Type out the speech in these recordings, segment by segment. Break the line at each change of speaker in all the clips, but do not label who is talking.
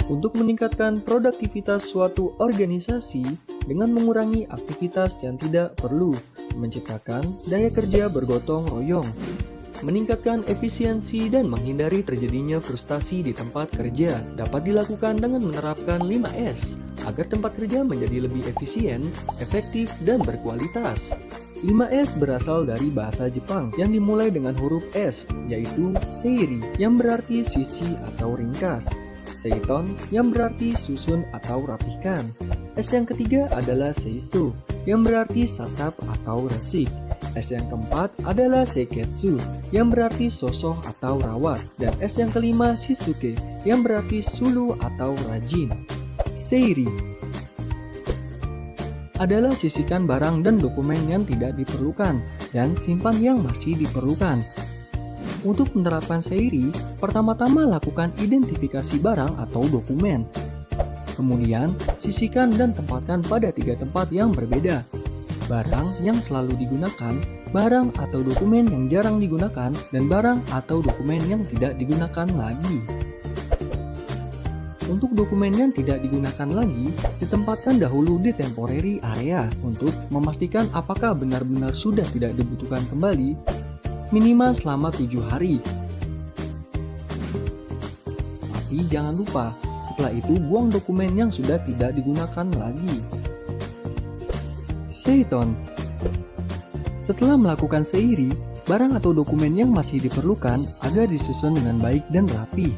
untuk meningkatkan produktivitas suatu organisasi dengan mengurangi aktivitas yang tidak perlu, menciptakan daya kerja bergotong royong, meningkatkan efisiensi dan menghindari terjadinya frustasi di tempat kerja dapat dilakukan dengan menerapkan 5S agar tempat kerja menjadi lebih efisien, efektif, dan berkualitas. 5S berasal dari bahasa Jepang yang dimulai dengan huruf S, yaitu seiri yang berarti sisi atau ringkas, seiton yang berarti susun atau rapihkan. S yang ketiga adalah seiso yang berarti sasap atau resik. S yang keempat adalah seiketsu yang berarti sosok atau rawat. Dan S yang kelima shitsuke yang berarti suluh atau rajin. Seiri adalah sisihkan barang dan dokumen yang tidak diperlukan dan simpan yang masih diperlukan. Untuk menerapkan seiri, pertama-tama lakukan identifikasi barang atau dokumen. Kemudian, sisihkan dan tempatkan pada 3 tempat yang berbeda. Barang yang selalu digunakan, barang atau dokumen yang jarang digunakan, dan barang atau dokumen yang tidak digunakan lagi. Untuk dokumen yang tidak digunakan lagi, ditempatkan dahulu di temporary area untuk memastikan apakah benar-benar sudah tidak dibutuhkan kembali, minimal selama 7 hari. Tapi jangan lupa, setelah itu buang dokumen yang sudah tidak digunakan lagi. Seiton. Setelah melakukan seiri, barang atau dokumen yang masih diperlukan agar disusun dengan baik dan rapi,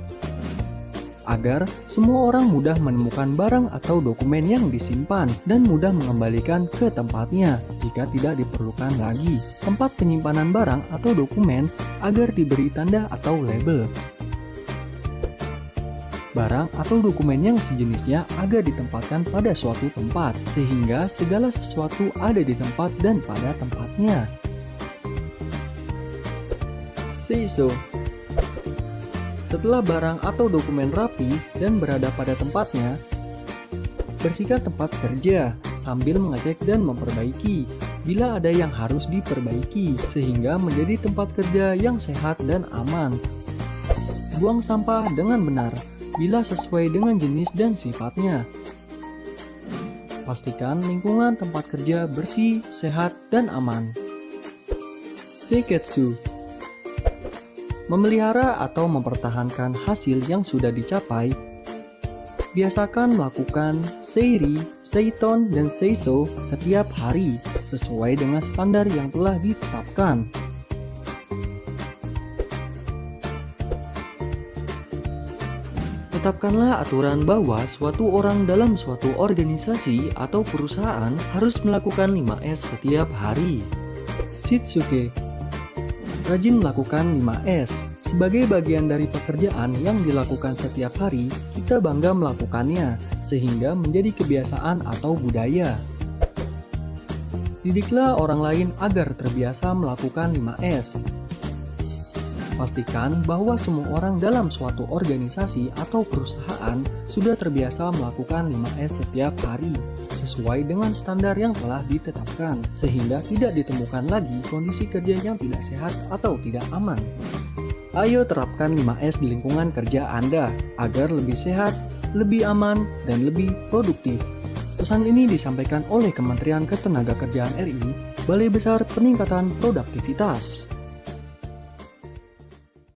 agar semua orang mudah menemukan barang atau dokumen yang disimpan dan mudah mengembalikan ke tempatnya jika tidak diperlukan lagi. Tempat penyimpanan barang atau dokumen agar diberi tanda atau label. Barang atau dokumen yang sejenisnya agar ditempatkan pada suatu tempat, sehingga segala sesuatu ada di tempat dan pada tempatnya. Seiso. Setelah barang atau dokumen rapi dan berada pada tempatnya, bersihkan tempat kerja sambil mengecek dan memperbaiki bila ada yang harus diperbaiki sehingga menjadi tempat kerja yang sehat dan aman. Buang sampah dengan benar bila sesuai dengan jenis dan sifatnya. Pastikan lingkungan tempat kerja bersih, sehat, dan aman. Seiketsu. Memelihara atau mempertahankan hasil yang sudah dicapai. Biasakan melakukan seiri, seiton, dan seiso setiap hari sesuai dengan standar yang telah ditetapkan. Tetapkanlah aturan bahwa suatu orang dalam suatu organisasi atau perusahaan harus melakukan 5S setiap hari. Shitsuke. Rajin melakukan 5S. Sebagai bagian dari pekerjaan yang dilakukan setiap hari, kita bangga melakukannya, sehingga menjadi kebiasaan atau budaya. Didiklah orang lain agar terbiasa melakukan 5S. Pastikan bahwa semua orang dalam suatu organisasi atau perusahaan sudah terbiasa melakukan 5S setiap hari, sesuai dengan standar yang telah ditetapkan, sehingga tidak ditemukan lagi kondisi kerja yang tidak sehat atau tidak aman. Ayo terapkan 5S di lingkungan kerja Anda, agar lebih sehat, lebih aman, dan lebih produktif. Pesan ini disampaikan oleh Kementerian Ketenagakerjaan RI, Balai Besar Peningkatan Produktivitas.